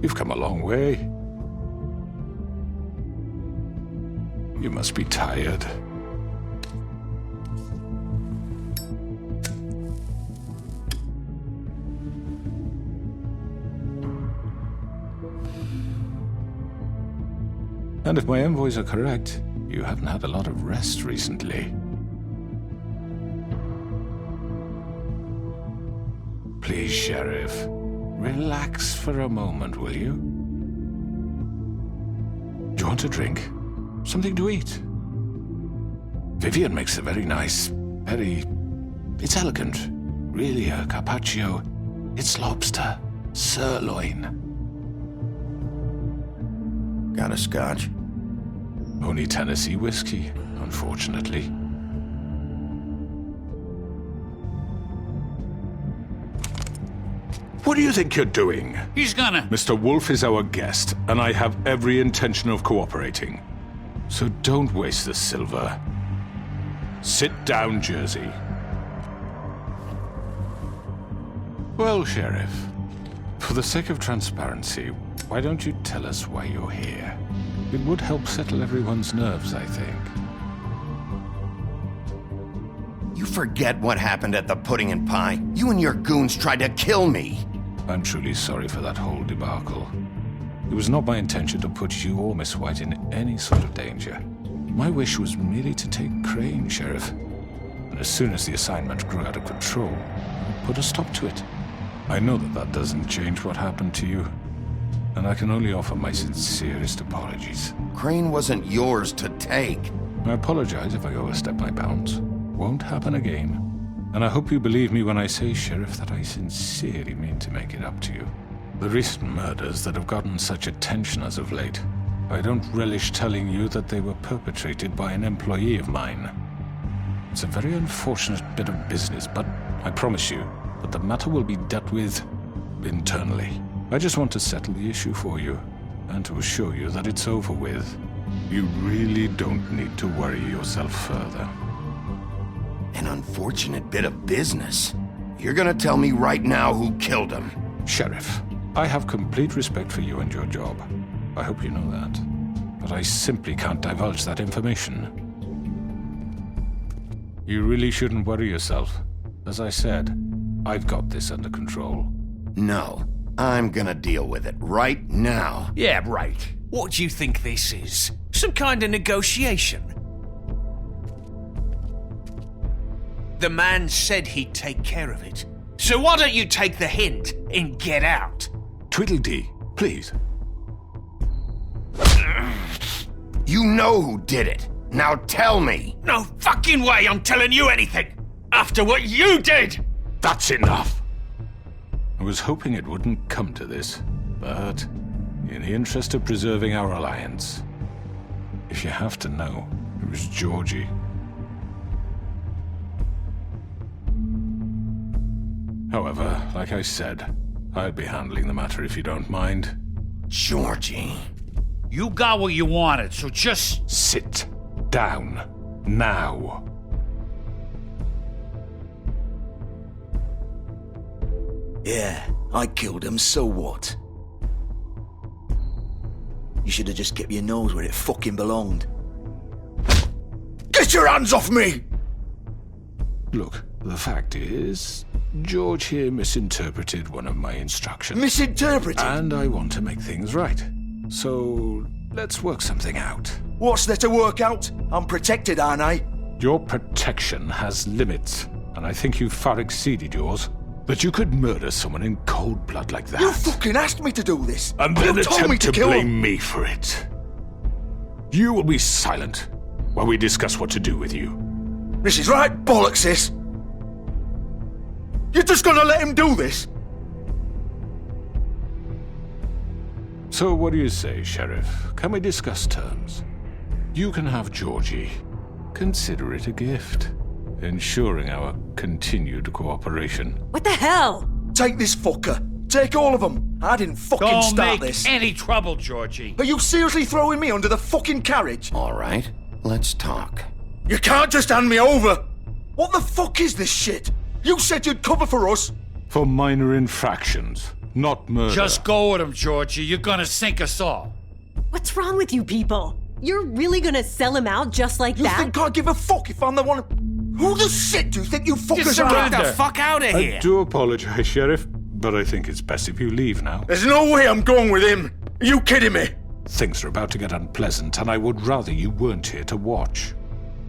You've come a long way. You must be tired. And if my envoys are correct, you haven't had a lot of rest recently. Please, Sheriff, relax for a moment, will you? Do you want a drink? Something to eat? Vivian makes a very nice, it's elegant. Really a carpaccio. It's lobster, sirloin. Got a scotch? Only Tennessee whiskey, unfortunately. What do you think you're doing? He's gonna... Mr. Wolf is our guest, and I have every intention of cooperating. So don't waste the silver. Sit down, Jersey. Well, Sheriff, for the sake of transparency, why don't you tell us why you're here? It would help settle everyone's nerves, I think. You forget what happened at the Pudding and Pie. You and your goons tried to kill me. I'm truly sorry for that whole debacle. It was not my intention to put you or Miss White in any sort of danger. My wish was merely to take Crane, Sheriff. And as soon as the assignment grew out of control, I put a stop to it. I know that doesn't change what happened to you, and I can only offer my sincerest apologies. Crane wasn't yours to take. I apologize if I overstep my bounds. Won't happen again. And I hope you believe me when I say, Sheriff, that I sincerely mean to make it up to you. The recent murders that have gotten such attention as of late, I don't relish telling you that they were perpetrated by an employee of mine. It's a very unfortunate bit of business, but I promise you that the matter will be dealt with internally. I just want to settle the issue for you, and to assure you that it's over with. You really don't need to worry yourself further. An unfortunate bit of business. You're gonna tell me right now who killed him. Sheriff, I have complete respect for you and your job. I hope you know that. But I simply can't divulge that information. You really shouldn't worry yourself. As I said, I've got this under control. No, I'm gonna deal with it right now. Yeah, right. What do you think this is? Some kind of negotiation? The man said he'd take care of it. So why don't you take the hint and get out? Tweedledee, please. You know who did it. Now tell me. No fucking way I'm telling you anything! After what you did! That's enough! I was hoping it wouldn't come to this, but in the interest of preserving our alliance, if you have to know, it was Georgie. However, like I said, I'll be handling the matter if you don't mind. Georgie. You got what you wanted, so just... Sit down. Now. Yeah, I killed him, so what? You should have just kept your nose where it fucking belonged. Get your hands off me! Look, the fact is, George here misinterpreted one of my instructions. Misinterpreted? And I want to make things right. So, let's work something out. What's there to work out? I'm protected, aren't I? Your protection has limits, and I think you've far exceeded yours. But you could murder someone in cold blood like that. You fucking asked me to do this! And then you told me attempt to kill blame him. me for it. You will be silent while we discuss what to do with you. This is right bollocks, sis! You're just gonna let him do this? So what do you say, Sheriff? Can we discuss terms? You can have Georgie. Consider it a gift, ensuring our continued cooperation. What the hell? Take this fucker. Take all of them. I didn't fucking Don't start make this. any trouble, Georgie. Are you seriously throwing me under the fucking carriage? All right, let's talk. You can't just hand me over! What the fuck is this shit? You said you'd cover for us! For minor infractions. not murder. Just go with him, Georgie. You're gonna sink us all. What's wrong with you people? You're really gonna sell him out just like You that? think I give a fuck if I'm the one? Who the shit do you think you fuckers are? Get the fuck out of I here! do apologize, Sheriff, but I think it's best if you leave now. There's no way I'm going with him. Are you kidding me? Things are about to get unpleasant, and I would rather you weren't here to watch.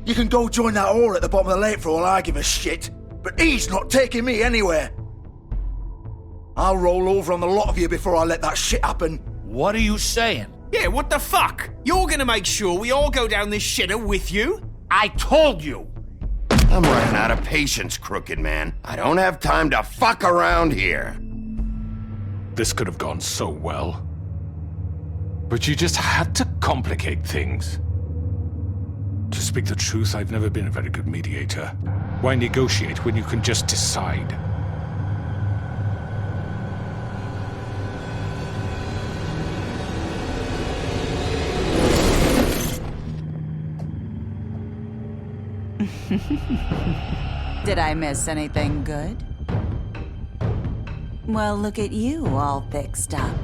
You can go join that whore at the bottom of the lake for all I give a shit. But he's not taking me anywhere. I'll roll over on the lot of you before I let that shit happen. What are you saying? Yeah, what the fuck? You're gonna make sure we all go down this shitter with you? I told you! I'm running out of patience, crooked man. I don't have time to fuck around here. This could have gone so well. But you just had to complicate things. To speak the truth, I've never been a very good mediator. Why negotiate when you can just decide? Did I miss anything good? Well, look at you, all fixed up.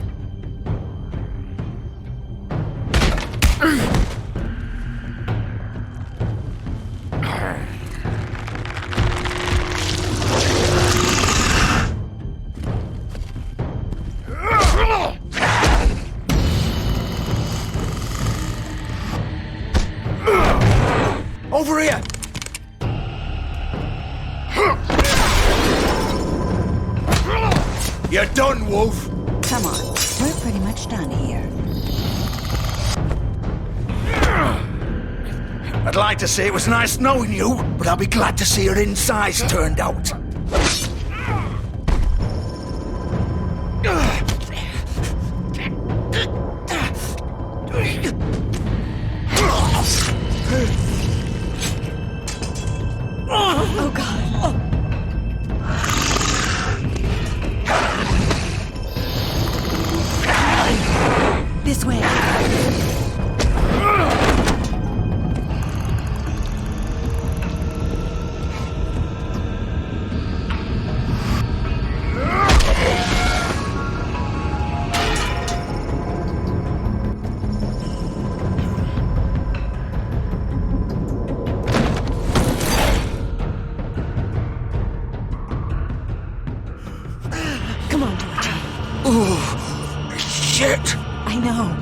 Over here! You're done, Wolf! Come on, we're pretty much done here. I'd like to say it was nice knowing you, but I'll be glad to see your insides turned out. Oh God. This way. Come on, Georgie. Shit! I know.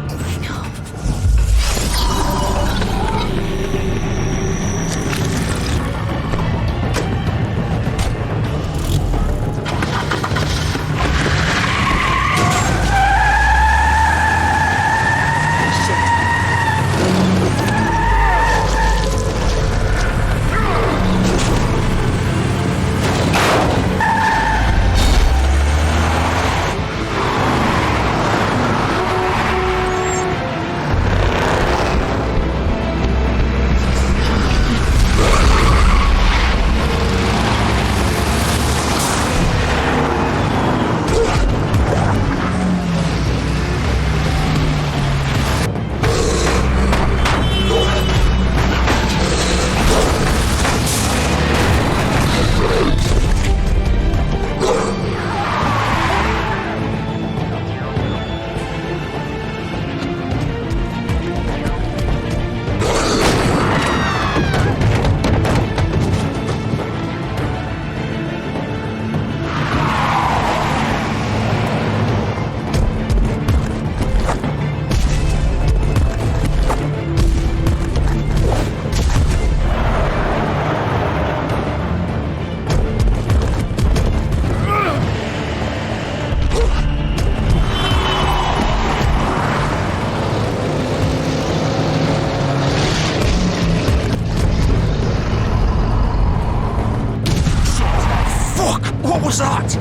What was that?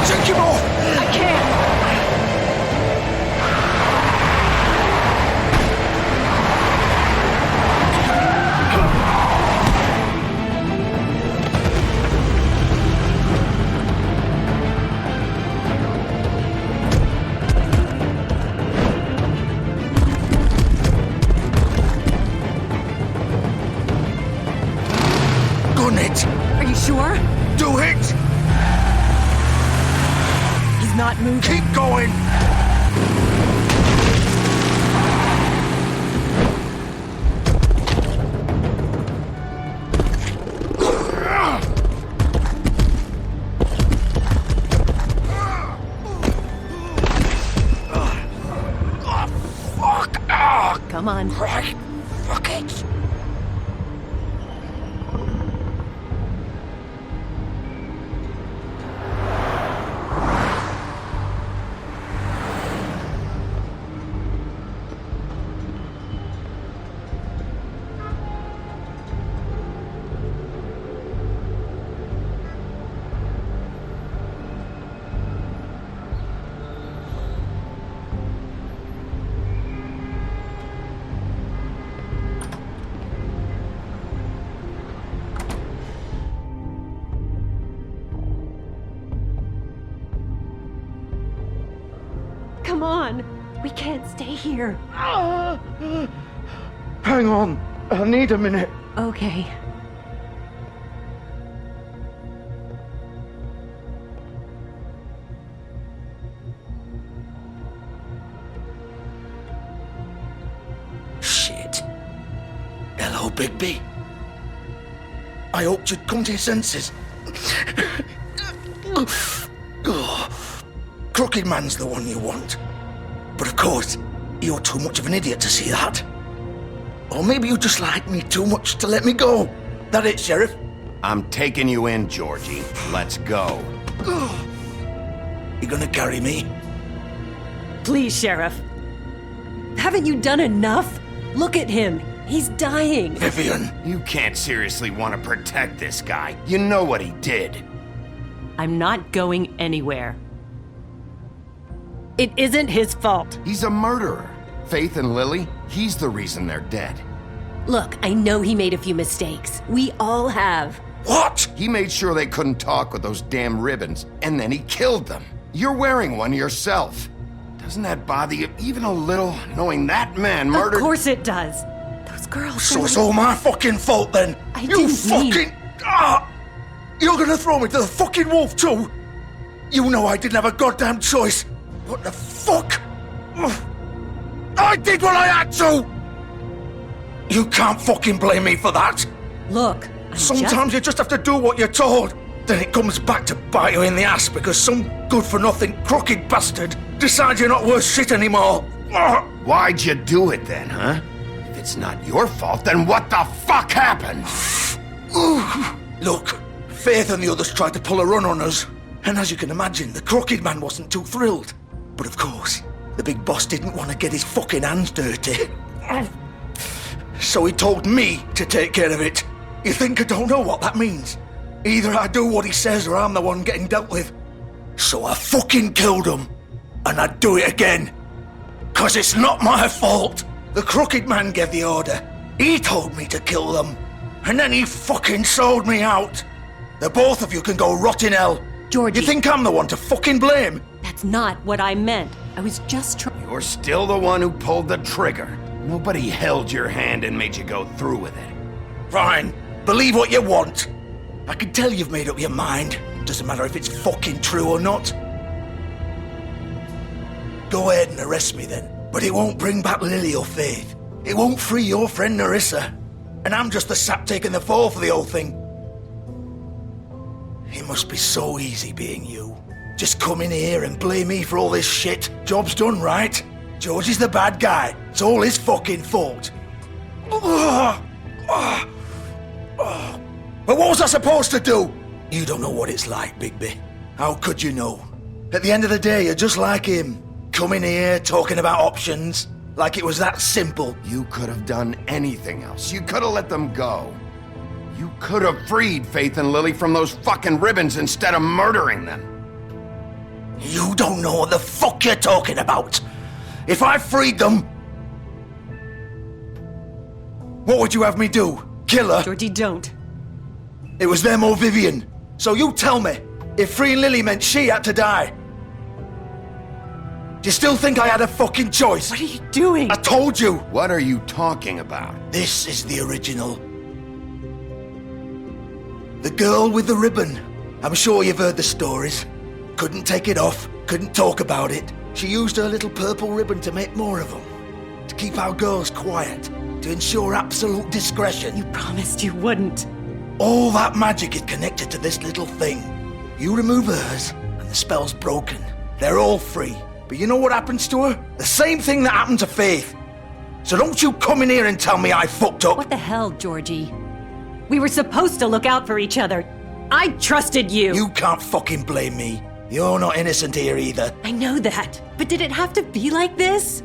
Take him off! I can't. You hit! He's not moving. Keep going! Come on. Right. Fuck it. Come on. We can't stay here. Hang on. I need a minute. Okay. Shit. Hello, Bigby. I hoped you'd come to your senses. Crooked Man's the one you want. But of course, you're too much of an idiot to see that. Or maybe you just like me too much to let me go. That it, Sheriff? I'm taking you in, Georgie. Let's go. You gonna carry me? Please, Sheriff. Haven't you done enough? Look at him. He's dying. Vivian. You can't seriously want to protect this guy. You know what he did. I'm not going anywhere. It isn't his fault. He's a murderer. Faith and Lily, he's the reason they're dead. Look, I know he made a few mistakes. We all have. What? He made sure they couldn't talk with those damn ribbons, and then he killed them. You're wearing one yourself. Doesn't that bother you even a little, knowing that man murdered— Of course it does. Those girls. So it's all my fucking fault then? I You didn't fucking... mean- You're gonna throw me to the fucking wolf too? You know I didn't have a goddamn choice. What the fuck? I did what I had to! You can't fucking blame me for that. Look, Sometimes you just have to do what you're told. Then it comes back to bite you in the ass because some good-for-nothing crooked bastard decides you're not worth shit anymore. Why'd you do it then, huh? If it's not your fault, then what the fuck happened? Look, Faith and the others tried to pull a run on us. And as you can imagine, the Crooked Man wasn't too thrilled. But of course, the big boss didn't want to get his fucking hands dirty. So he told me to take care of it. You think I don't know what that means? Either I do what he says or I'm the one getting dealt with. So I fucking killed him. And I'd do it again. 'Cause it's not my fault. The Crooked Man gave the order. He told me to kill them. And then he fucking sold me out. The both of you can go rot in hell. Georgie. You think I'm the one to fucking blame? That's not what I meant. I was just trying. You're still the one who pulled the trigger. Nobody held your hand and made you go through with it. Fine. Believe what you want. I can tell you've made up your mind. Doesn't matter if it's fucking true or not. Go ahead and arrest me then. But it won't bring back Lily or Faith. It won't free your friend Narissa. And I'm just the sap taking the fall for the whole thing. It must be so easy being you. Just come in here and blame me for all this shit. Job's done, right? George is the bad guy. It's all his fucking fault. But what was I supposed to do? You don't know what it's like, Bigby. How could you know? At the end of the day, you're just like him. Coming here, talking about options. Like it was that simple. You could have done anything else. You could have let them go. You could have freed Faith and Lily from those fucking ribbons instead of murdering them. You don't know what the fuck you're talking about. If I freed them... What would you have me do? Kill her? Georgie, don't. It was them or Vivian. So you tell me, if freeing Lily meant she had to die. Do you still think I had a fucking choice? What are you doing? I told you. What are you talking about? This is the original. The girl with the ribbon. I'm sure you've heard the stories. Couldn't take it off, couldn't talk about it. She used her little purple ribbon to make more of them. To keep our girls quiet, to ensure absolute discretion. You promised you wouldn't. All that magic is connected to this little thing. You remove hers, and the spell's broken. They're all free. But you know what happens to her? The same thing that happened to Faith. So don't you come in here and tell me I fucked up. What the hell, Georgie? We were supposed to look out for each other. I trusted you. You can't fucking blame me. You're not innocent here either. I know that. But did it have to be like this?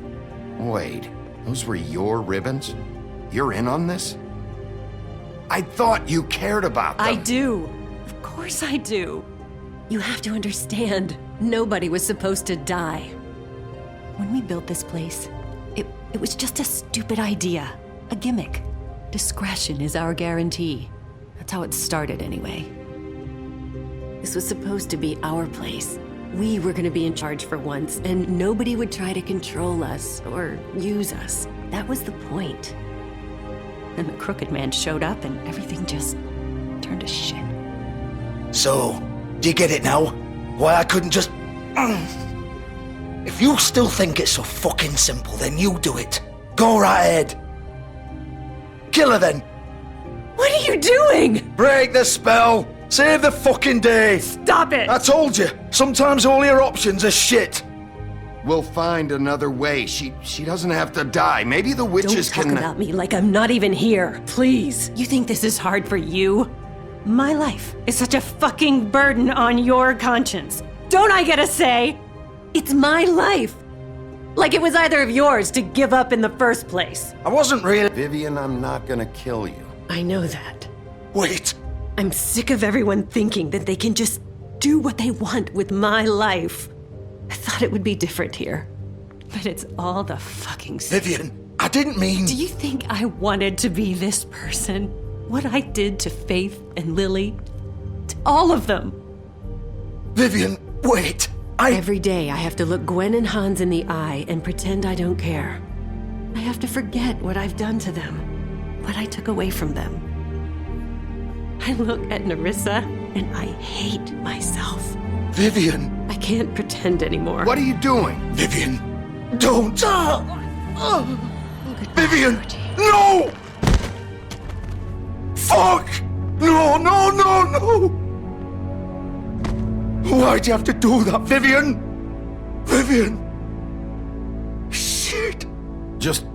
Wait, those were your ribbons? You're in on this? I thought you cared about them. I do. Of course I do. You have to understand, nobody was supposed to die. When we built this place, it was just a stupid idea. A gimmick. Discretion is our guarantee. That's how it started anyway. This was supposed to be our place. We were gonna be in charge for once, and nobody would try to control us or use us. That was the point. Then the crooked man showed up and everything just turned to shit. So, do you get it now? Why I couldn't just... If you still think it's so fucking simple, then you do it. Go right ahead. Kill her then. What are you doing? Break the spell. Save the fucking day. Stop it! I told you, sometimes all your options are shit. We'll find another way. She doesn't have to die. Maybe the witches Don't talk can... about me like I'm not even here, please. You think this is hard for you? My life is such a fucking burden on your conscience. Don't I get a say? It's my life. Like it was either of yours to give up in the first place. I wasn't really... Vivian, I'm not gonna kill you. I know that. Wait. I'm sick of everyone thinking that they can just do what they want with my life. I thought it would be different here. But it's all the fucking same. Vivian, I didn't mean... Do you think I wanted to be this person? What I did to Faith and Lily? To all of them? Vivian, wait. Every day I have to look Gwen and Hans in the eye and pretend I don't care. I have to forget what I've done to them, what I took away from them. I look at Nerissa and I hate myself. Vivian. I can't pretend anymore. What are you doing? Vivian, don't. Vivian, Georgie. no! Fuck! No, no, no, no! Why'd you have to do that, Vivian? Vivian! Shit! Just...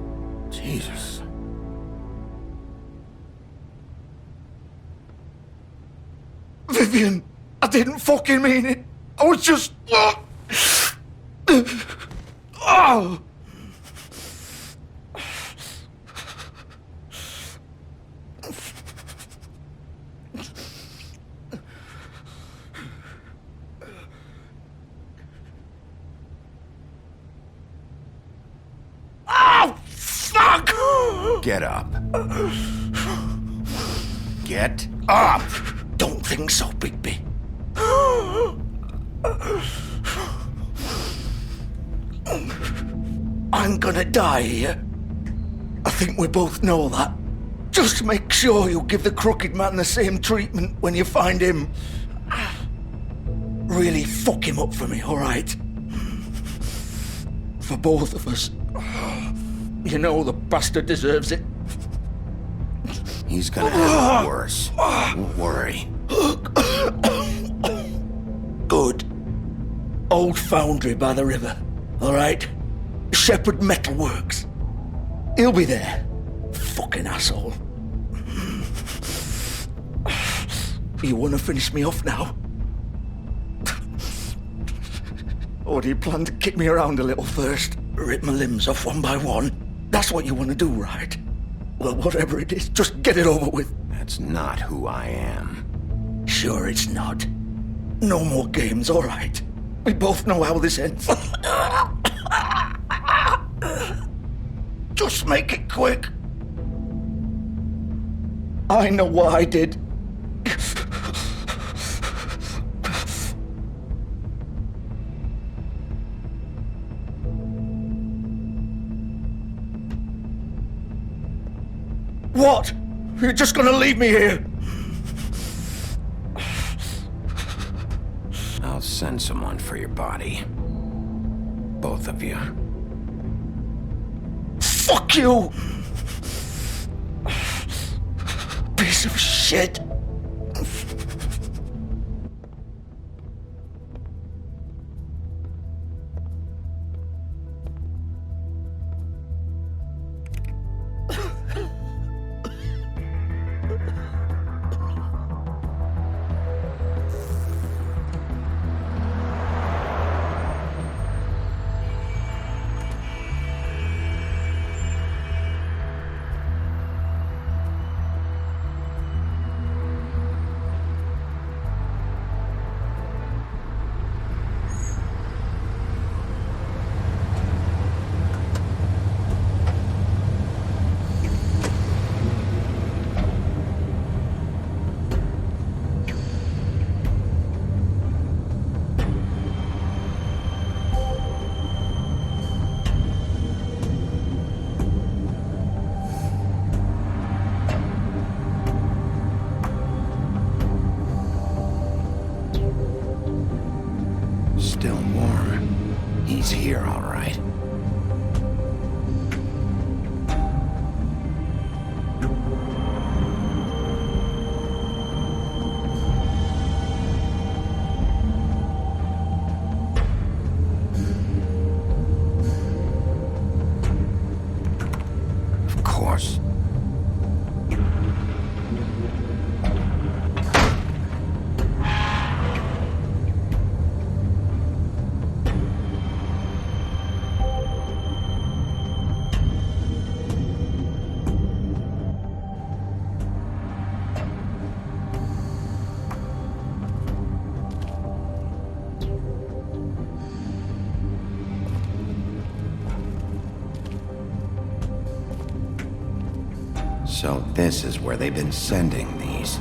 Jesus. Vivian, I didn't fucking mean it. I was just... Oh! Oh, fuck! Get up. Get up! Don't think so, Bigby. I'm gonna die here. I think we both know that. Just make sure you give the crooked man the same treatment when you find him. Really fuck him up for me, alright? For both of us. You know the bastard deserves it. He's gonna have it worse. Don't worry. Good. Old foundry by the river, alright? Shepherd Metalworks. He'll be there. Fucking asshole. You wanna finish me off now? Or do you plan to kick me around a little first? Rip my limbs off one by one? That's what you wanna do, right? Well, whatever it is, just get it over with. That's not who I am. Sure it's not. No more games, alright? We both know how this ends. Just make it quick. I know what I did. What? You're just gonna leave me here? send someone for your body. Both of you. Fuck you! Piece of shit! Still warm. He's here, all right. Of course. So this is where they've been sending these.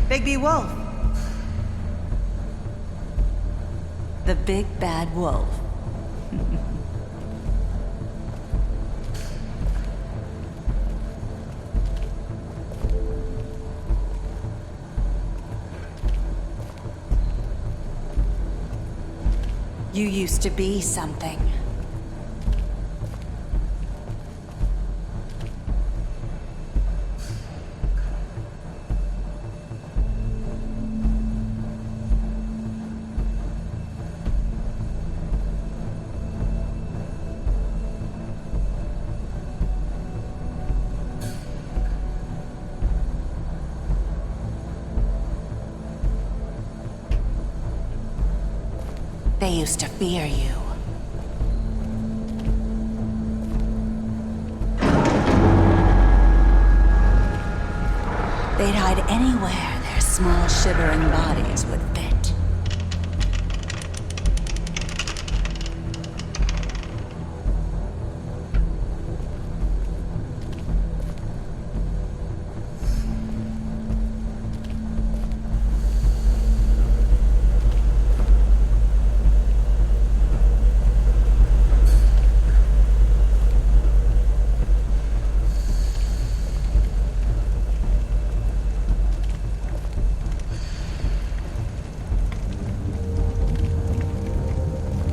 Big B Wolf. The big bad wolf. You used to be something. They used to fear you. They'd hide anywhere their small shivering bodies would fit.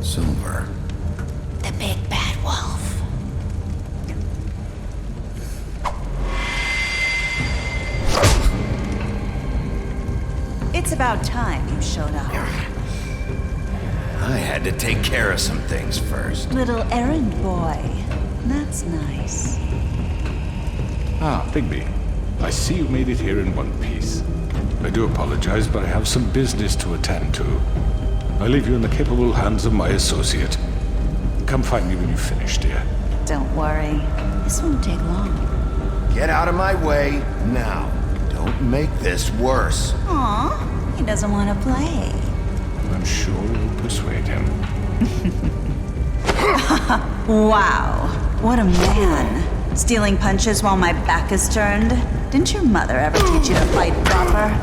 Silver. The big bad wolf. It's about time you showed up. I had to take care of some things first. Little errand boy. That's nice. Ah, Bigby. I see you made it here in one piece. I do apologize, but I have some business to attend to. I leave you in the capable hands of my associate. Come find me when you've finished, dear. Don't worry. This won't take long. Get out of my way now. Don't make this worse. Aw, he doesn't want to play. I'm sure you'll persuade him. Wow. What a man. Stealing punches while my back is turned? Didn't your mother ever teach you to fight proper?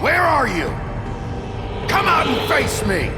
Where are you? Come out and face me!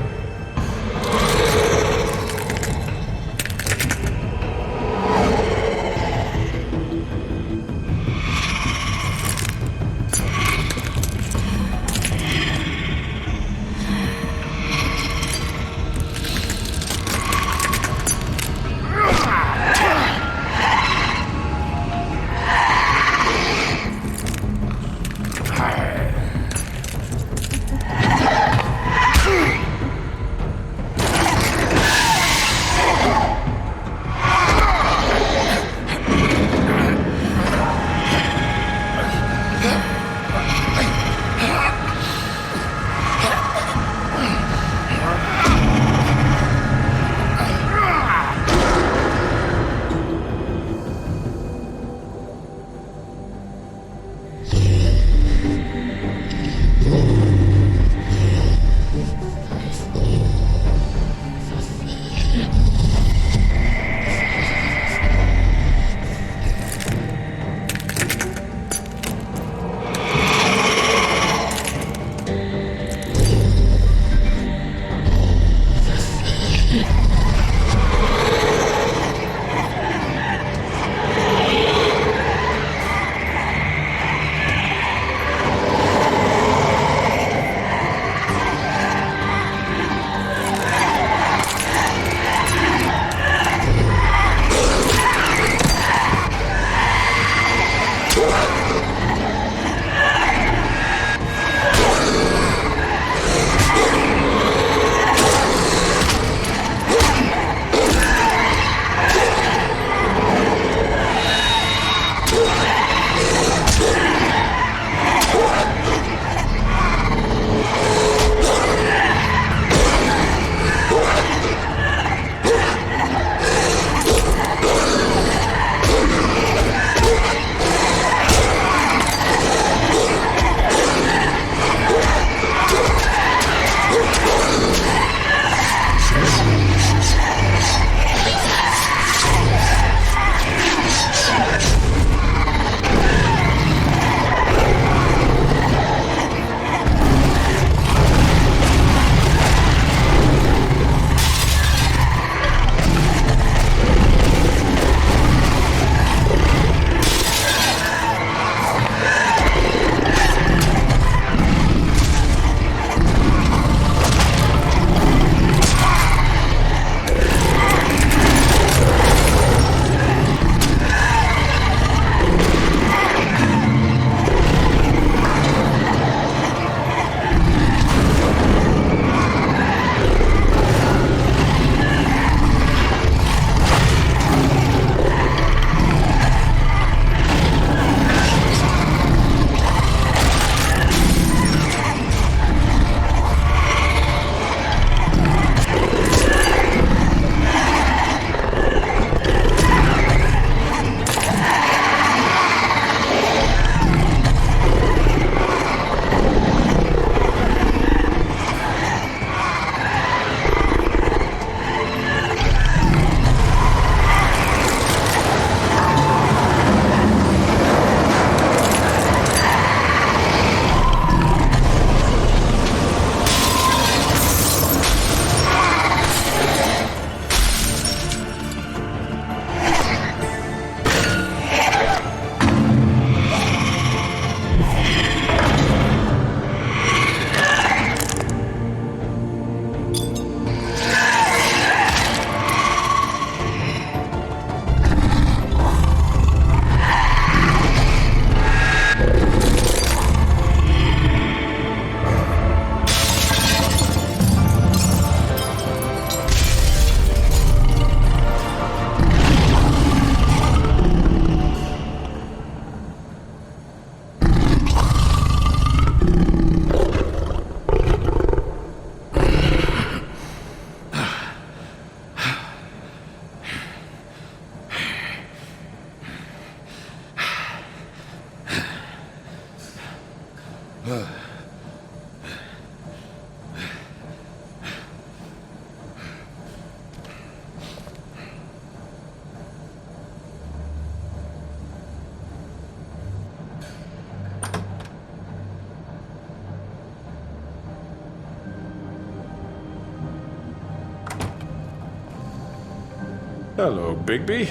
Hello, Bigby.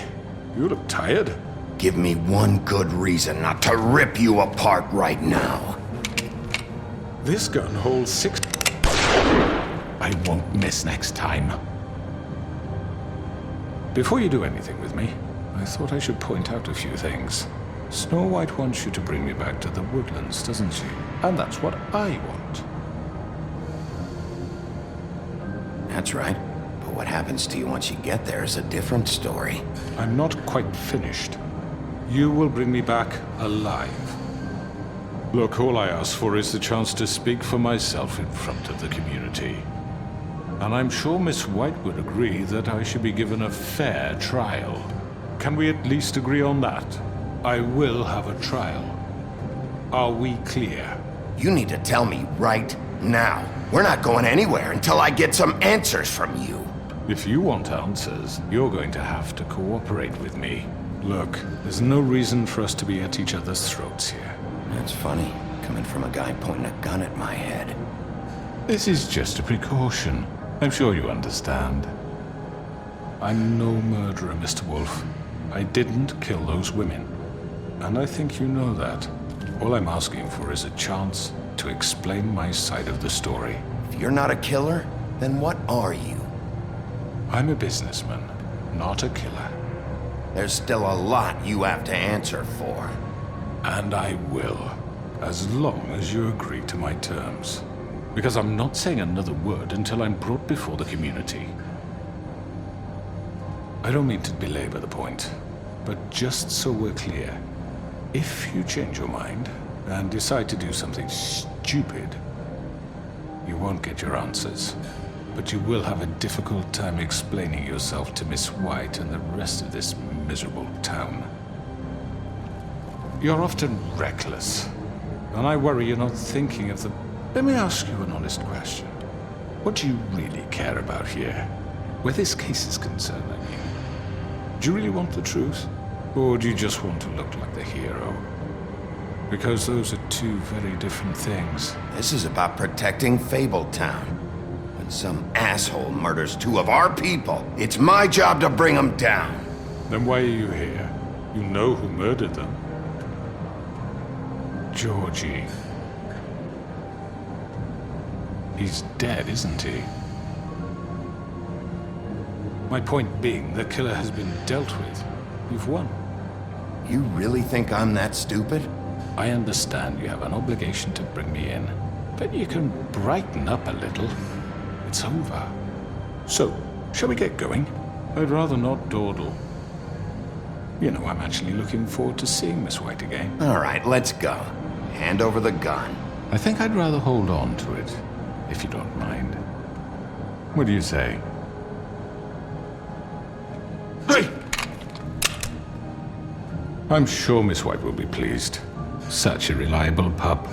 You look tired. Give me one good reason not to rip you apart right now. This gun holds 6... I won't miss next time. Before you do anything with me, I thought I should point out a few things. Snow White wants you to bring me back to the woodlands, doesn't she? And that's what I want. That's right. But what happens to you once you get there is a different story. I'm not quite finished. You will bring me back alive. Look, all I ask for is the chance to speak for myself in front of the community. And I'm sure Miss White would agree that I should be given a fair trial. Can we at least agree on that? I will have a trial. Are we clear? You need to tell me right now. We're not going anywhere until I get some answers from you. If you want answers, you're going to have to cooperate with me. Look, there's no reason for us to be at each other's throats here. That's funny, coming from a guy pointing a gun at my head. This is just a precaution. I'm sure you understand. I'm no murderer, Mr. Wolf. I didn't kill those women. And I think you know that. All I'm asking for is a chance to explain my side of the story. If you're not a killer, then what are you? I'm a businessman, not a killer. There's still a lot you have to answer for. And I will, as long as you agree to my terms. Because I'm not saying another word until I'm brought before the community. I don't mean to belabor the point, but just so we're clear, if you change your mind and decide to do something stupid, you won't get your answers. But you will have a difficult time explaining yourself to Miss White and the rest of this miserable town. You're often reckless, and I worry you're not thinking of the... Let me ask you an honest question. What do you really care about here? Where this case is concerned, I mean. Do you really want the truth? Or do you just want to look like the hero? Because those are two very different things. This is about protecting Fabletown. When some asshole murders two of our people, it's my job to bring them down. Then why are you here? You know who murdered them. Georgie. He's dead, isn't he? My point being, the killer has been dealt with. You've won. You really think I'm that stupid? I understand you have an obligation to bring me in, but you can brighten up a little. It's over. So, shall we get going? I'd rather not dawdle. You know, I'm actually looking forward to seeing Miss White again. All right, let's go. Hand over the gun. I think I'd rather hold on to it, if you don't mind. What do you say? Hey! I'm sure Miss White will be pleased. Such a reliable pup.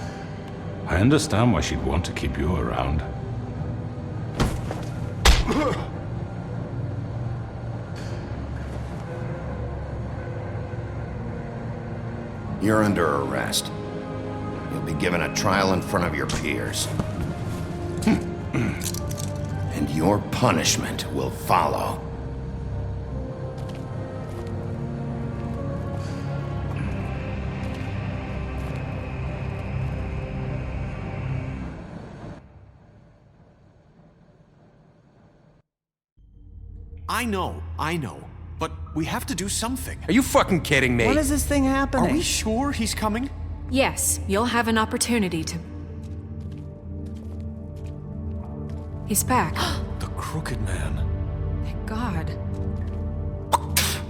I understand why she'd want to keep you around. You're under arrest. You'll be given a trial in front of your peers. And your punishment will follow. I know. But we have to do something. Are you fucking kidding me? When is this thing happening? Are we sure he's coming? Yes, you'll have an opportunity to... He's back. The Crooked Man. Thank God.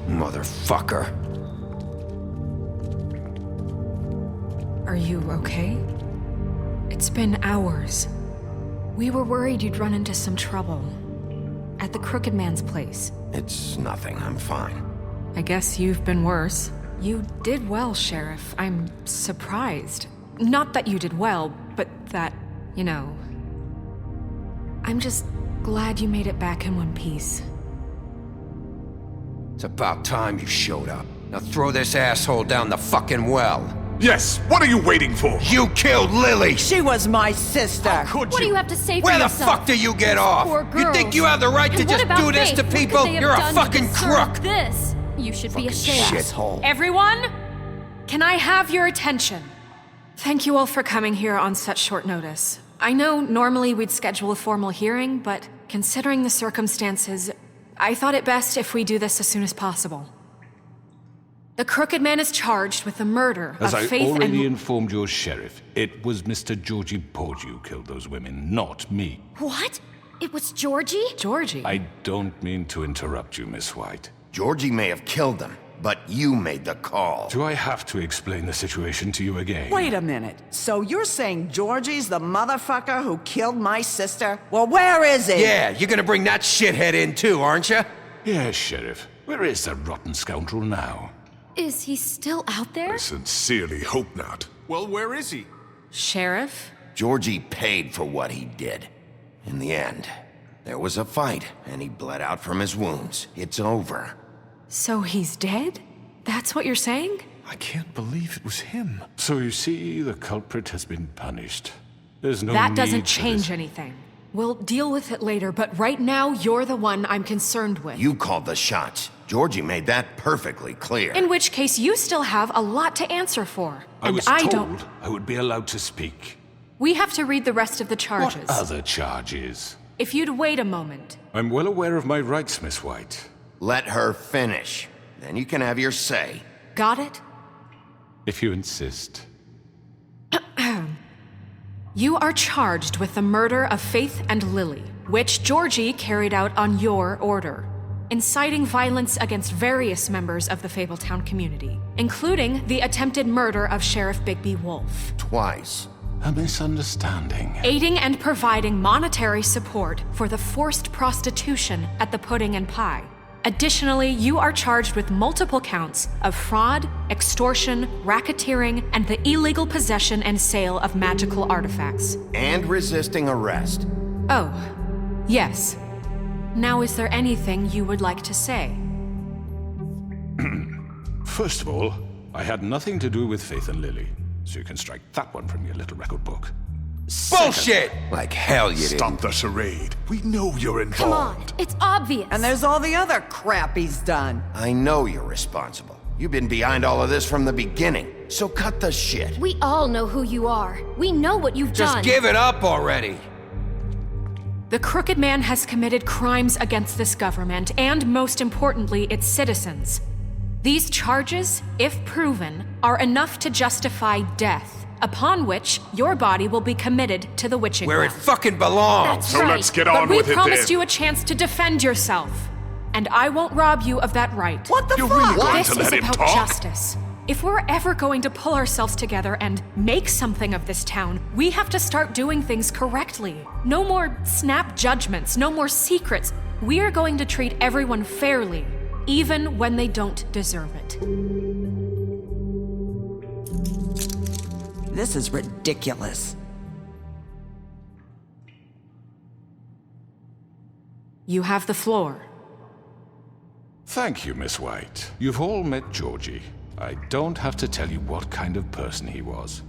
Motherfucker. Are you okay? It's been hours. We were worried you'd run into some trouble. At the Crooked Man's place. It's nothing, I'm fine. I guess you've been worse. You did well, Sheriff. I'm surprised. Not that you did well, but that, you know... I'm just glad you made it back in one piece. It's about time you showed up. Now throw this asshole down the fucking well. Yes, what are you waiting for? You killed Lily! She was my sister. Could What do you? you have to say for Where the yourself? fuck do you get off? Poor You think you have the right to And what just about do this Faith? to What could people? they have You're a done to fucking deserve crook! This. You should be ashamed. Shithole. Everyone, can I have your attention? Thank you all for coming here on such short notice. I know normally we'd schedule a formal hearing, but considering the circumstances, I thought it best if we do this as soon as possible. The Crooked Man is charged with the murder As of I Faith already and... informed your sheriff, it was Mr. Georgie Porgy who killed those women, not me. What? It was Georgie? Georgie? I don't mean to interrupt you, Miss White. Georgie may have killed them, but you made the call. Do I have to explain the situation to you again? Wait a minute. So you're saying Georgie's the motherfucker who killed my sister? Well, where is he? Yeah, you're gonna bring that shithead in too, aren't you? Yes, Sheriff. Where is the rotten scoundrel now? Is he still out there? I sincerely hope not. Well, where is he? Sheriff? Georgie paid for what he did. In the end, there was a fight, and he bled out from his wounds. It's over. So he's dead? That's what you're saying? I can't believe it was him. So you see, the culprit has been punished. There's no That need doesn't for change this. anything. We'll deal with it later, but right now, you're the one I'm concerned with. You called the shots. Georgie made that perfectly clear. In which case, you still have a lot to answer for. I was and told I would be allowed to speak. We have to read the rest of the charges. What other charges? If you'd wait a moment. I'm well aware of my rights, Miss White. Let her finish. Then you can have your say. Got it? If you insist. You are charged with the murder of Faith and Lily, which Georgie carried out on your order, inciting violence against various members of the Fabletown community, including the attempted murder of Sheriff Bigby Wolf. Twice. A misunderstanding. Aiding and providing monetary support for the forced prostitution at the Pudding and Pie. Additionally, you are charged with multiple counts of fraud, extortion, racketeering, and the illegal possession and sale of magical artifacts. And resisting arrest. Oh, yes. Now, is there anything you would like to say? First of all, I had nothing to do with Faith and Lily, so you can strike that one from your little record book. Bullshit! Like hell you didn't. Stop the charade. We know you're involved. Come on, it's obvious. And there's all the other crap he's done. I know you're responsible. You've been behind all of this from the beginning. So cut the shit. We all know who you are. We know what you've Just done. give it up already. The Crooked Man has committed crimes against this government and, most importantly, its citizens. These charges, if proven, are enough to justify death, upon which your body will be committed to the witching Where it well. fucking belongs. That's So right. let's get But on we with it promised then. you a chance to defend yourself, and I won't rob you of that right. What the You're fuck? really going This to is let him about talk? justice. If we're ever going to pull ourselves together and make something of this town, we have to start doing things correctly. No more snap judgments, no more secrets. We are going to treat everyone fairly, even when they don't deserve it. This is ridiculous. You have the floor. Thank you, Miss White. You've all met Georgie. I don't have to tell you what kind of person he was.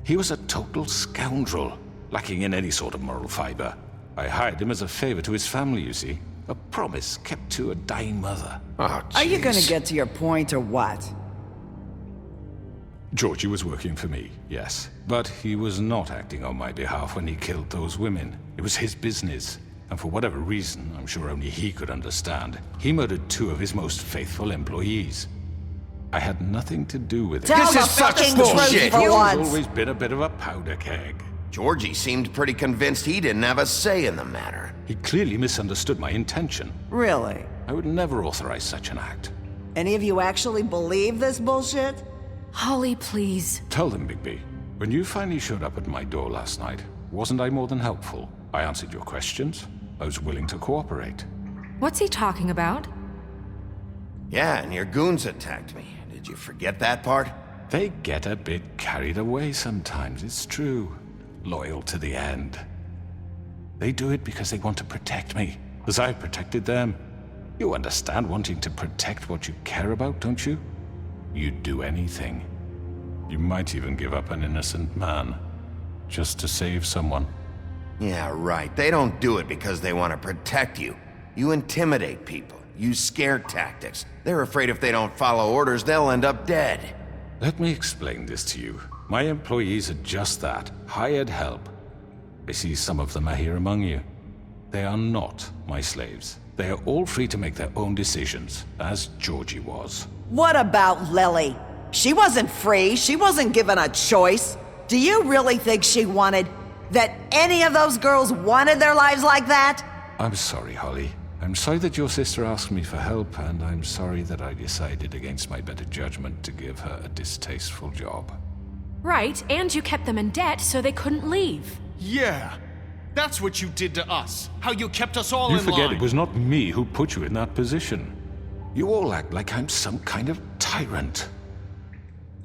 He was a total scoundrel, lacking in any sort of moral fiber. I hired him as a favor to his family, you see. A promise kept to a dying mother. Oh, Are you gonna jeez. get to your point or what? Georgie was working for me, yes. But he was not acting on my behalf when he killed those women. It was his business. And for whatever reason, I'm sure only he could understand, he murdered 2 of his most faithful employees. I had nothing to do with it. Tell This the is such fucking bullshit. truth for He's once. always been a bit of a powder keg. Georgie seemed pretty convinced he didn't have a say in the matter. He clearly misunderstood my intention. Really? I would never authorize such an act. Any of you actually believe this bullshit? Holly, please. Tell them, Bigby, when you finally showed up at my door last night, wasn't I more than helpful? I answered your questions. I was willing to cooperate. What's he talking about? Yeah, and your goons attacked me. Did you forget that part? They get a bit carried away sometimes, it's true. Loyal to the end. They do it because they want to protect me, as I've protected them. You understand wanting to protect what you care about, don't you? You'd do anything. You might even give up an innocent man, just to save someone. Yeah, right. They don't do it because they want to protect you. You intimidate people, use scare tactics. They're afraid if they don't follow orders, they'll end up dead. Let me explain this to you. My employees are just that, hired help. I see some of them are here among you. They are not my slaves. They are all free to make their own decisions, as Georgie was. What about Lily? She wasn't free. She wasn't given a choice. Do you really think she wanted... that any of those girls wanted their lives like that? I'm sorry, Holly. I'm sorry that your sister asked me for help, and I'm sorry that I decided against my better judgment to give her a distasteful job. Right, and you kept them in debt so they couldn't leave. Yeah. That's what you did to us. How you kept us all You in forget line. it was not me who put you in that position. You all act like I'm some kind of tyrant.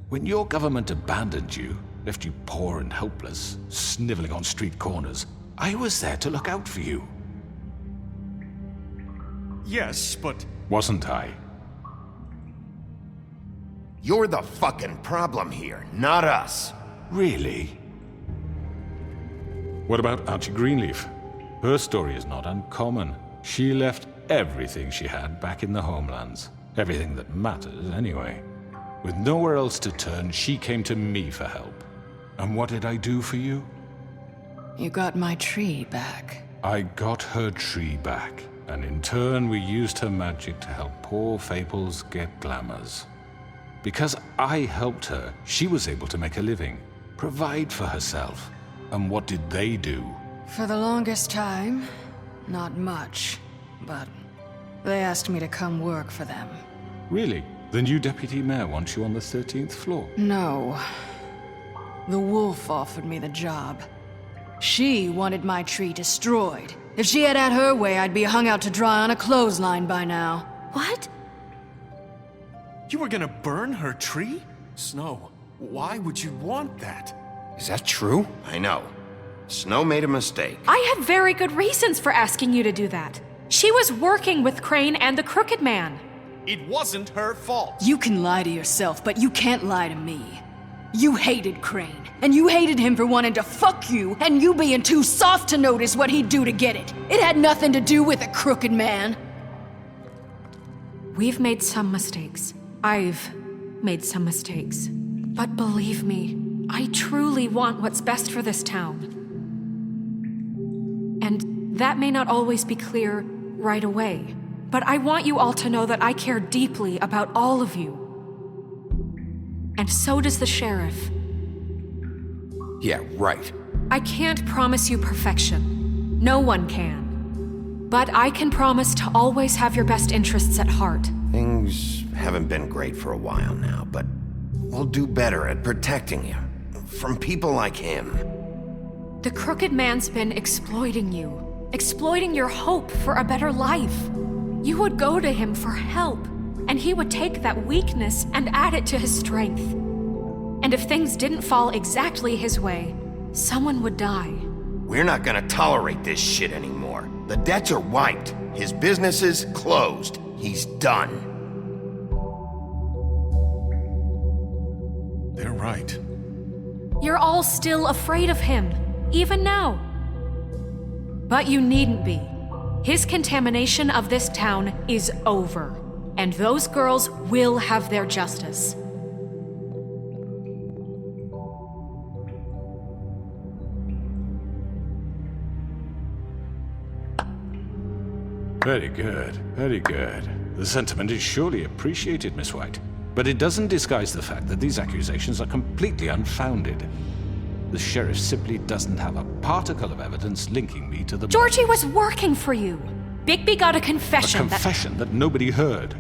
When your government abandoned you, left you poor and helpless, sniveling on street corners, I was there to look out for you. Yes, but... Wasn't I? You're the fucking problem here, not us. Really? What about Archie Greenleaf? Her story is not uncommon. She left everything she had back in the homelands. Everything that matters, anyway. With nowhere else to turn, she came to me for help. And what did I do for you? You got my tree back. I got her tree back, and in turn we used her magic to help poor Faples get glamours. Because I helped her, she was able to make a living, provide for herself. And what did they do? For the longest time, not much, but they asked me to come work for them. Really? The new deputy mayor wants you on the 13th floor? No. The wolf offered me the job. She wanted my tree destroyed. If she had her way, I'd be hung out to dry on a clothesline by now. What? You were gonna burn her tree? Snow, why would you want that? Is that true? I know. Snow made a mistake. I had very good reasons for asking you to do that. She was working with Crane and the Crooked Man. It wasn't her fault. You can lie to yourself, but you can't lie to me. You hated Crane, and you hated him for wanting to fuck you, and you being too soft to notice what he'd do to get it. It had nothing to do with the Crooked Man. We've made some mistakes. I've made some mistakes. But believe me, I truly want what's best for this town. And that may not always be clear right away, but I want you all to know that I care deeply about all of you. And so does the sheriff. Yeah, right. I can't promise you perfection. No one can. But I can promise to always have your best interests at heart. Things haven't been great for a while now, but we'll do better at protecting you. From people like him. The Crooked Man's been exploiting you. Exploiting your hope for a better life. You would go to him for help, and he would take that weakness and add it to his strength. And if things didn't fall exactly his way, someone would die. We're not gonna tolerate this shit anymore. The debts are wiped. His business is closed. He's done. They're right. You're all still afraid of him, even now. But you needn't be. His contamination of this town is over, and those girls will have their justice. Very good, very good. The sentiment is surely appreciated, Miss White. But it doesn't disguise the fact that these accusations are completely unfounded. The sheriff simply doesn't have a particle of evidence linking me to the... Georgie was working for you. Bigby got a A confession confession that nobody heard.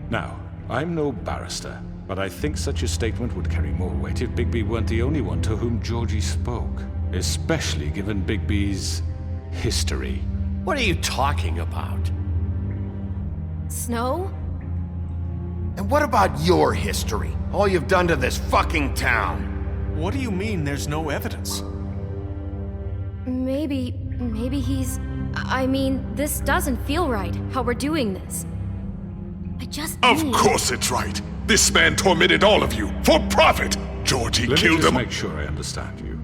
Now, I'm no barrister, but I think such a statement would carry more weight if Bigby weren't the only one to whom Georgie spoke. Especially given Bigby's history. What are you talking about? Snow? And what about your history? All you've done to this fucking town? What do you mean there's no evidence? Maybe he's... I mean, this doesn't feel right, how we're doing this. I just Of need... course it's right. This man tormented all of you, for profit! Georgie Let me killed just him. make sure I understand you.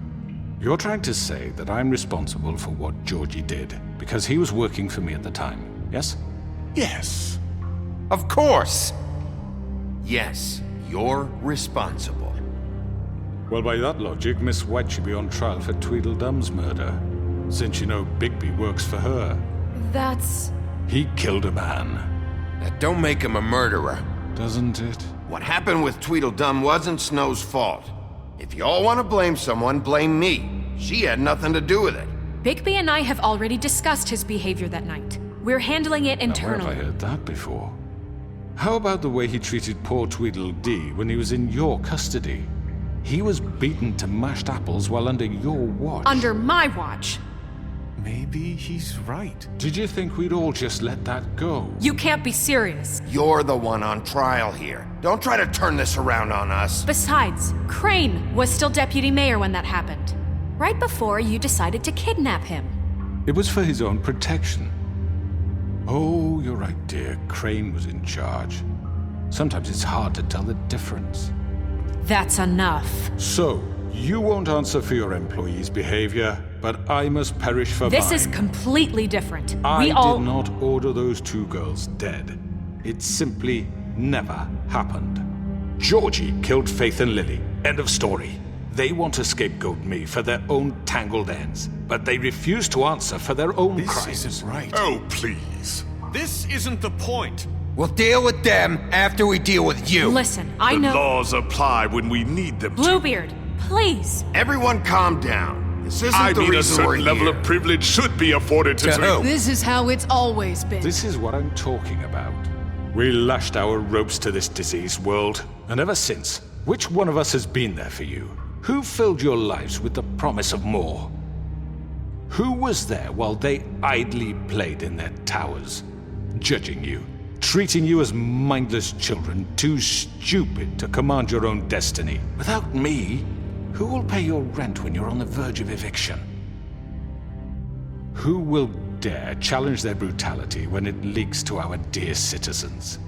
You're trying to say that I'm responsible for what Georgie did, because he was working for me at the time, yes? Yes. Of course! Yes, you're responsible. Well, by that logic, Miss White should be on trial for Tweedledum's murder, since you know Bigby works for her. That's... He killed a man. That don't make him a murderer. Doesn't it? What happened with Tweedledum wasn't Snow's fault. If you all want to blame someone, blame me. She had nothing to do with it. Bigby and I have already discussed his behavior that night. We're handling it Now, where internally. have I heard that before? How about the way he treated poor Tweedledee when he was in your custody? He was beaten to mashed apples while under your watch. Under my watch. Maybe he's right. Did you think we'd all just let that go? You can't be serious. You're the one on trial here. Don't try to turn this around on us. Besides, Crane was still deputy mayor when that happened. Right before you decided to kidnap him. It was for his own protection. Oh, you're right, dear. Crane was in charge. Sometimes it's hard to tell the difference. That's enough. So, you won't answer for your employees' behavior, but I must perish for This mine. is completely different. I We all... did not order those two girls dead. It simply never happened. Georgie killed Faith and Lily. End of story. They want to scapegoat me for their own tangled ends, but they refuse to answer for their own crimes. This isn't right. Oh, please. This isn't the point. We'll deal with them after we deal with you. Listen, I The know... laws apply when we need them to. Bluebeard, please. Everyone calm down. This isn't I the mean, a reason we're certain level here. of privilege should be afforded to... To who? This is how it's always been. This is what I'm talking about. We lashed our ropes to this diseased world, and ever since, which one of us has been there for you? Who filled your lives with the promise of more? Who was there while they idly played in their towers, judging you, treating you as mindless children, too stupid to command your own destiny? Without me, who will pay your rent when you're on the verge of eviction? Who will dare challenge their brutality when it leaks to our dear citizens?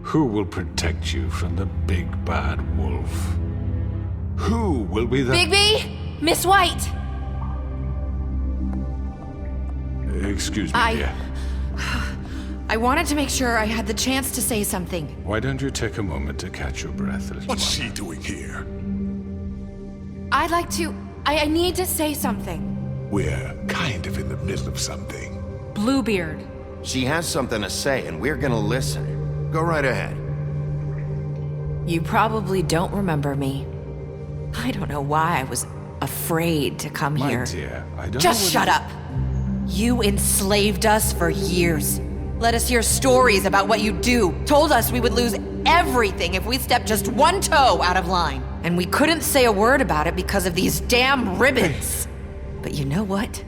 Who will protect you from the big bad wolf? Who will be the... Bigby! Miss White! Excuse me, dear. I wanted to make sure I had the chance to say something. Why don't you take a moment to catch your breath a little What's while? she doing here? I'd like to... I need to say something. We're kind of in the middle of something. Bluebeard. She has something to say, and we're gonna listen. Go right ahead. You probably don't remember me. I don't know why I was afraid to come My here. dear, I don't Just know shut up. You enslaved us for years. Let us hear stories about what you do. Told us we would lose everything if we stepped just one toe out of line. And we couldn't say a word about it because of these damn ribbons. But you know what?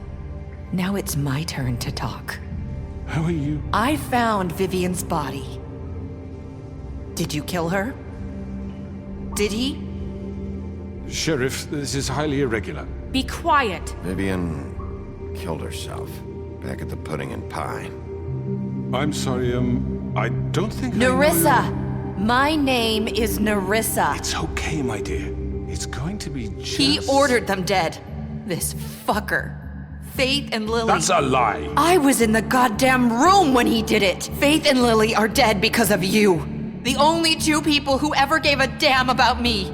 Now it's my turn to talk. How are you? I found Vivian's body. Did you kill her? Did he? Sheriff, this is highly irregular. Be quiet. Vivian killed herself back at the Pudding and Pie. I'm sorry, I don't think I know Nerissa! you. My name is Nerissa. It's okay, my dear. It's going to be just... He ordered them dead. This fucker. Faith and Lily. That's a lie. I was in the goddamn room when he did it. Faith and Lily are dead because of you. The only two people who ever gave a damn about me.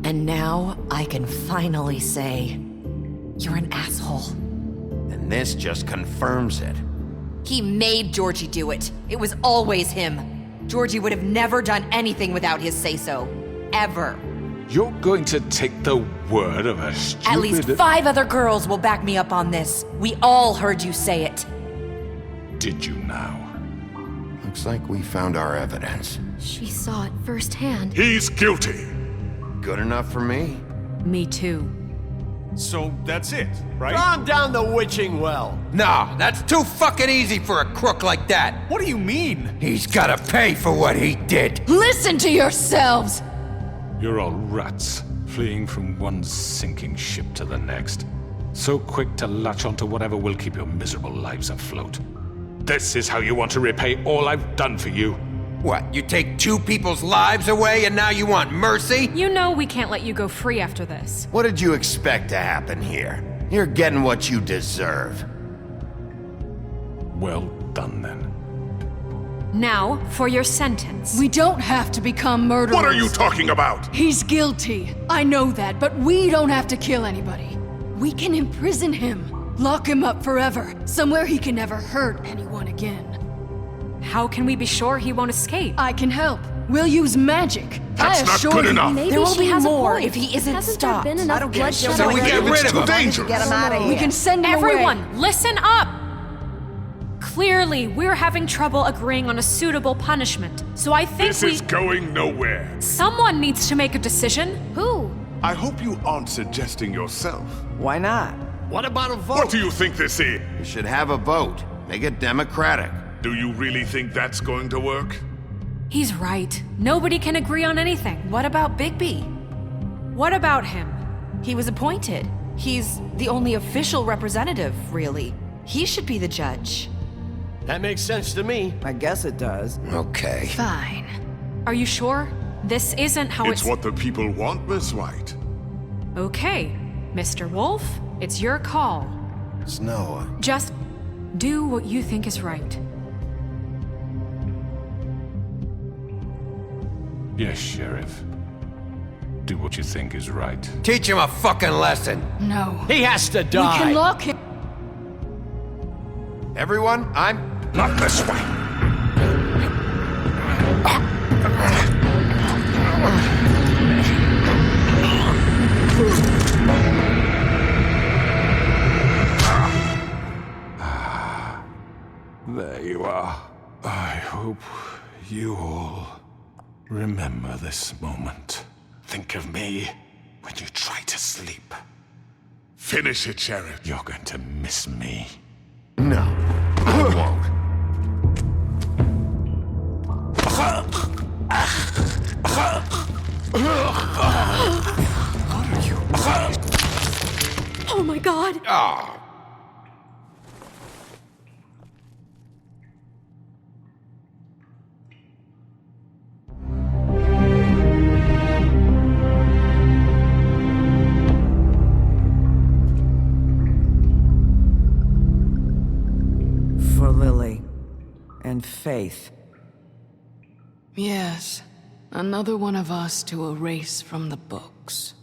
And now I can finally say, you're an asshole. And this just confirms it. He made Georgie do it. It was always him. Georgie would have never done anything without his say-so. Ever. You're going to take the word of a stupid... At least 5 other girls will back me up on this. We all heard you say it. Did you now? Looks like we found our evidence. She saw it firsthand. He's guilty. Good enough for me. Me too. So that's it, right? Calm down the witching well. No, that's too fucking easy for a crook like that. What do you mean? He's gotta pay for what he did. Listen to yourselves! You're all rats, fleeing from one sinking ship to the next. So quick to latch onto whatever will keep your miserable lives afloat. This is how you want to repay all I've done for you? What, you take 2 people's lives away and now you want mercy? You know we can't let you go free after this. What did you expect to happen here? You're getting what you deserve. Well done, then. Now, for your sentence. We don't have to become murderers. What are you talking about? He's guilty. I know that, but we don't have to kill anybody. We can imprison him. Lock him up forever. Somewhere he can never hurt anyone again. How can we be sure he won't escape? I can help. We'll use magic. That's I not assure good you. enough. There will she be has a more point. if he isn't Hasn't there stopped. been enough I don't get it. bloodshed So we already? get rid of It's too him. dangerous. Get him out of here. We can send him away. Everyone, listen up! Clearly, we're having trouble agreeing on a suitable punishment, so I think This is going nowhere. Someone needs to make a decision. Who? I hope you aren't suggesting yourself. Why not? What about a vote? What do you think this is? You should have a vote. Make it democratic. Do you really think that's going to work? He's right. Nobody can agree on anything. What about Bigby? What about him? He was appointed. He's the only official representative, really. He should be the judge. That makes sense to me. I guess it does. Okay. Fine. Are you sure? This isn't how It's what the people want, Miss White. Okay, Mr. Wolf, it's your call. Snow. Just do what you think is right. Yes, Sheriff. Do what you think is right. Teach him a fucking lesson. No. He has to We die. can lock him. Everyone, I'm... Not this way. There you are. I hope you all remember this moment. Think of me when you try to sleep. Finish it, Sheriff. You're going to miss me. No, I won't. Oh my god! Ah. For Lily. And Faith. Yes. Another one of us to erase from the books.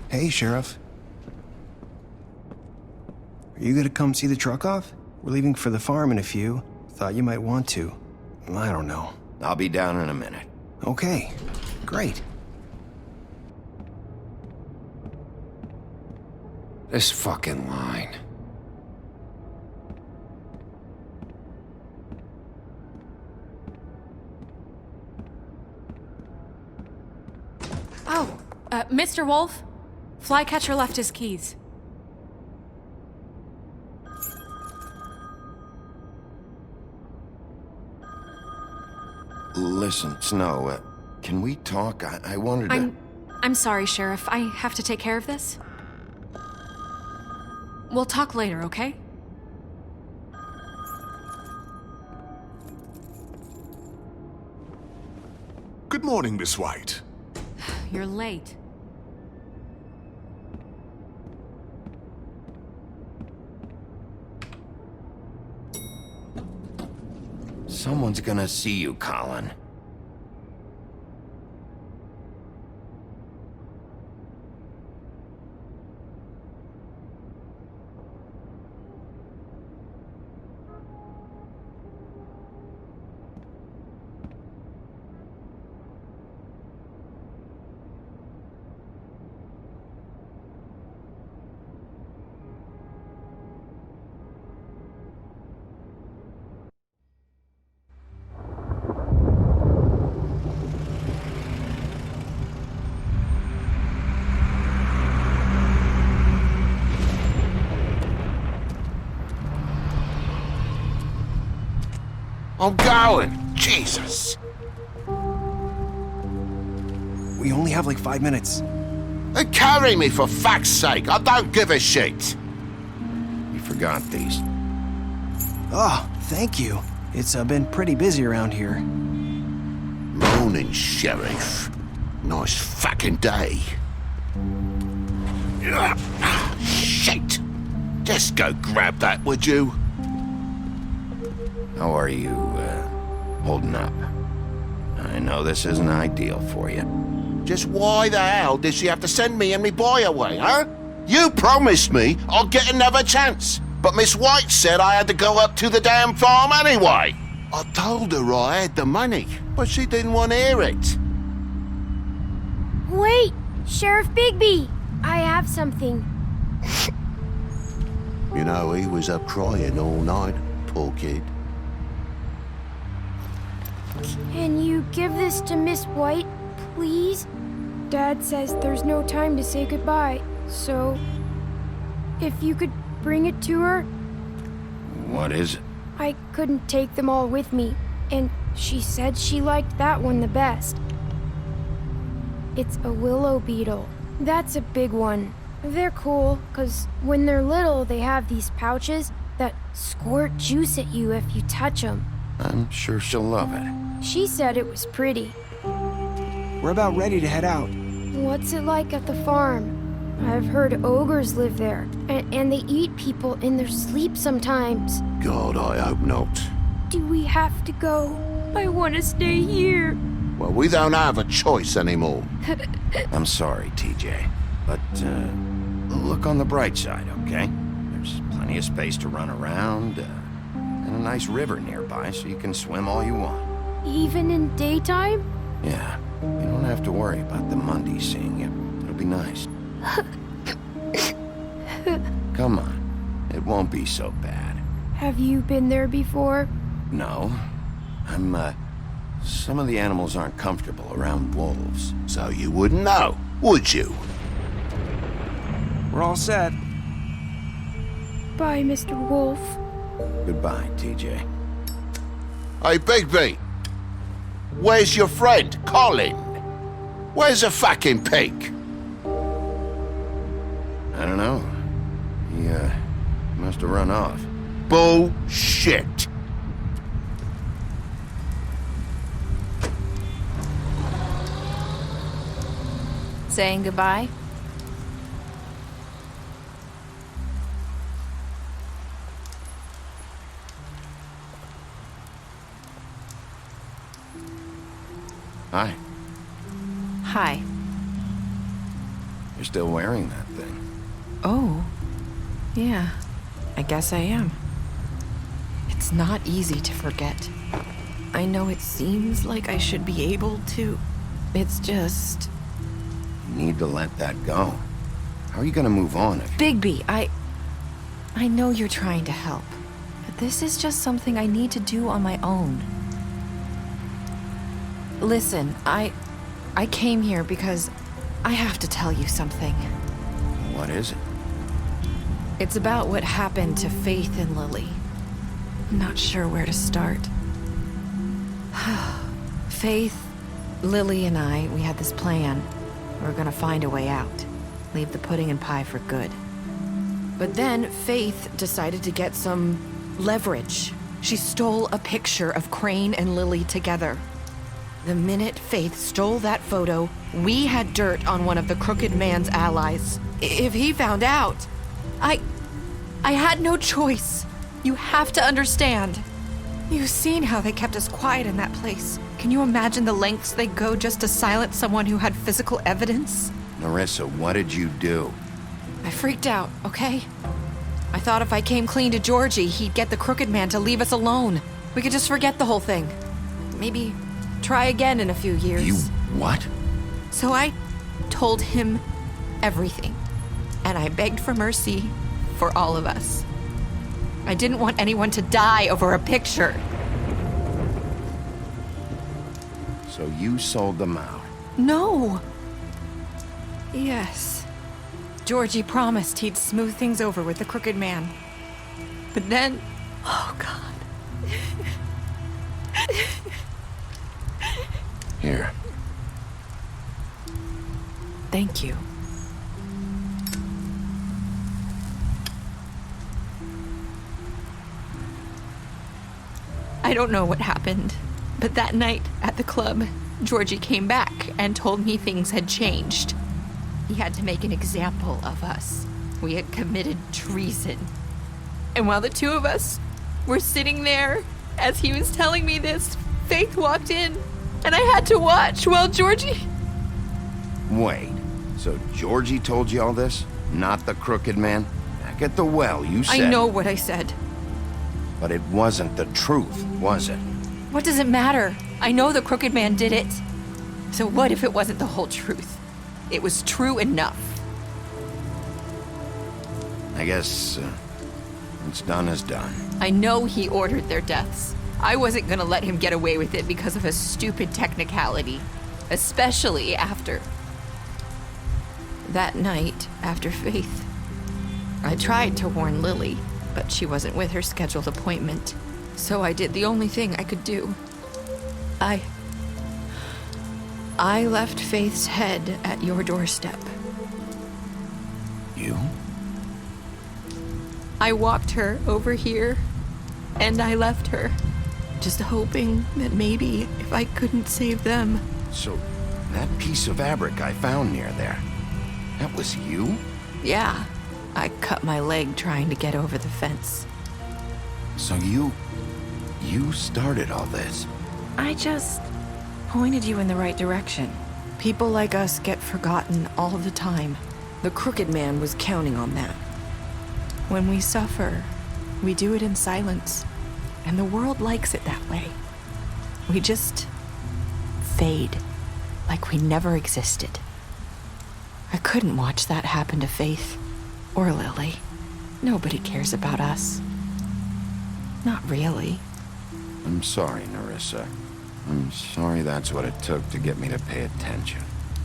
Hey, Sheriff. Are you gonna come see the truck off? We're leaving for the farm in a few. Thought you might want to. I don't know. I'll be down in a minute. Okay, great. This fucking line. Oh, Mr. Wolf? Flycatcher left his keys. Listen, Snow, can we talk? I wanted to... I'm sorry, Sheriff. I have to take care of this. We'll talk later, okay? Good morning, Miss White. You're late. Someone's gonna see you, Colin. I'm going. Jesus. We only have like 5 minutes. Carry me for fuck's sake. I don't give a shit. You forgot these. Oh, thank you. It's been pretty busy around here. Morning, Sheriff. Nice fucking day. Shit. Just go grab that, would you? How are you, holding up? I know this isn't ideal for you. Just why the hell did she have to send me and me boy away, huh? You promised me I'd get another chance, but Miss White said I had to go up to the damn farm anyway. I told her I had the money, but she didn't want to hear it. Wait! Sheriff Bigby! I have something. You know, he was up crying all night, poor kid. Can you give this to Miss White, please? Dad says there's no time to say goodbye, so if you could bring it to her. What is it? I couldn't take them all with me, and she said she liked that one the best. It's a willow beetle. That's a big one. They're cool, 'cause when they're little, they have these pouches that squirt juice at you if you touch them. I'm sure she'll love it. She said it was pretty. We're about ready to head out. What's it like at the farm? I've heard ogres live there, and they eat people in their sleep sometimes. God, I hope not. Do we have to go? I want to stay here. Well, we don't have a choice anymore. I'm sorry, TJ, but look on the bright side, okay? There's plenty of space to run around, and a nice river nearby so you can swim all you want. Even in daytime? Yeah, you don't have to worry about the Monday seeing you. It'll be nice. Come on, it won't be so bad. Have you been there before? No, some of the animals aren't comfortable around wolves, so you wouldn't know, would you? We're all set. Bye, Mr. Wolf. Goodbye, TJ. Hey, Bigby! Where's your friend, Colin? Where's the fucking pig? I don't know. He, must have run off. Bullshit! Saying goodbye? Hi. Hi. You're still wearing that thing. Oh. Yeah. I guess I am. It's not easy to forget. I know it seems like I should be able to. It's just... You need to let that go. How are you gonna move on if... Bigby, I know you're trying to help, but this is just something I need to do on my own. Listen, I came here because I have to tell you something. What is it? It's about what happened to Faith and Lily. I'm not sure where to start. Faith, Lily, and we had this plan. We were gonna find a way out. Leave the pudding and pie for good. But then Faith decided to get some leverage. She stole a picture of Crane and Lily together. The minute Faith stole that photo, we had dirt on one of the Crooked Man's allies. If he found out, I had no choice. You have to understand. You've seen how they kept us quiet in that place. Can you imagine the lengths they go just to silence someone who had physical evidence? Narissa, what did you do? I freaked out, okay? I thought if I came clean to Georgie, he'd get the Crooked Man to leave us alone. We could just forget the whole thing. Maybe try again in a few years. You what? So I told him everything. And I begged for mercy for all of us. I didn't want anyone to die over a picture. So you sold them out? No. Yes. Georgie promised he'd smooth things over with the Crooked Man. But then... Oh, God. Here. Thank you. I don't know what happened, but that night at the club, Georgie came back and told me things had changed. He had to make an example of us. We had committed treason. And while the two of us were sitting there, as he was telling me this, Faith walked in, and I had to watch while Georgie... Wait, so Georgie told you all this? Not the crooked man? Back at the well, you said... I know what I said. But it wasn't the truth, was it? What does it matter? I know the crooked man did it. So what if it wasn't the whole truth? It was true enough. I guess, what's done is done. I know he ordered their deaths. I wasn't gonna let him get away with it because of a stupid technicality. Especially after... that night, after Faith. I tried to warn Lily, but she wasn't with her scheduled appointment. So I did the only thing I could do. I left Faith's head at your doorstep. You? I walked her over here, and I left her, just hoping that maybe if I couldn't save them. So, that piece of fabric I found near there, that was you? Yeah, I cut my leg trying to get over the fence. So you started all this? I just pointed you in the right direction. People like us get forgotten all the time. The crooked man was counting on that. When we suffer, we do it in silence, and the world likes it that way. We just fade, like we never existed. I couldn't watch that happen to Faith, or Lily. Nobody cares about us. Not really. I'm sorry, Nerissa. I'm sorry that's what it took to get me to pay attention.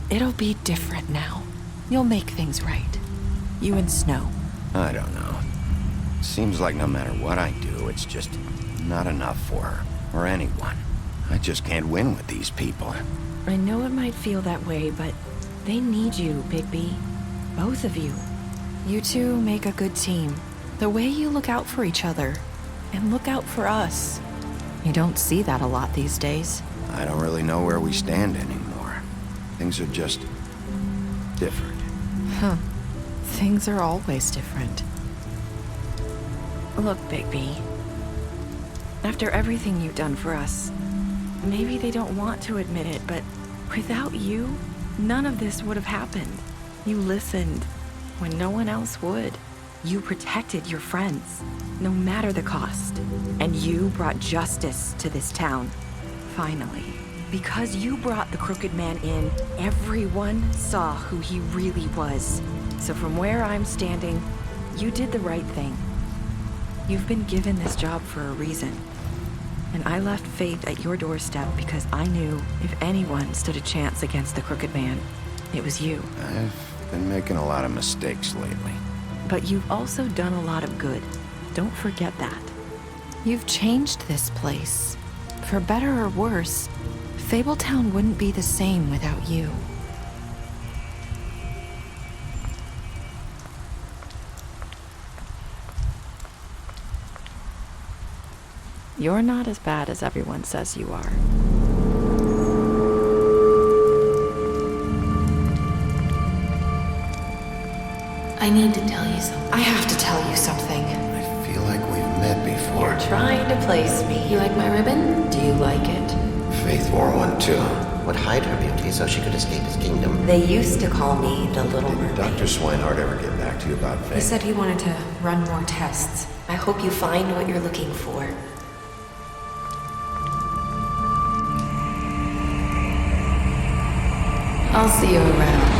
It'll be different now. You'll make things right. You and Snow. I don't know. Seems like no matter what I do, it's just not enough for her, or anyone. I just can't win with these people. I know it might feel that way, but they need you, Bigby. Both of you. You two make a good team. The way you look out for each other, and look out for us. You don't see that a lot these days. I don't really know where we stand anymore. Things are just different. Huh. Things are always different. Look, Bigby. After everything you've done for us, maybe they don't want to admit it, but without you, none of this would have happened. You listened when no one else would. You protected your friends, no matter the cost. And you brought justice to this town. Finally. Because you brought the crooked man in, everyone saw who he really was. So from where I'm standing, you did the right thing. You've been given this job for a reason. And I left Faith at your doorstep because I knew if anyone stood a chance against the crooked man, it was you. I've been making a lot of mistakes lately. But you've also done a lot of good. Don't forget that. You've changed this place. For better or worse, Fabletown wouldn't be the same without you. You're not as bad as everyone says you are. I need to tell you something. I have to tell you something. I feel like we've met before. You're trying to place me. You like my ribbon? Do you like it? Faith wore one too. Would hide her beauty so she could escape his kingdom. They used to call me the Little Mermaid. Did Dr. Swinehart ever get back to you about Faith? He said he wanted to run more tests. I hope you find what you're looking for. I'll see you around.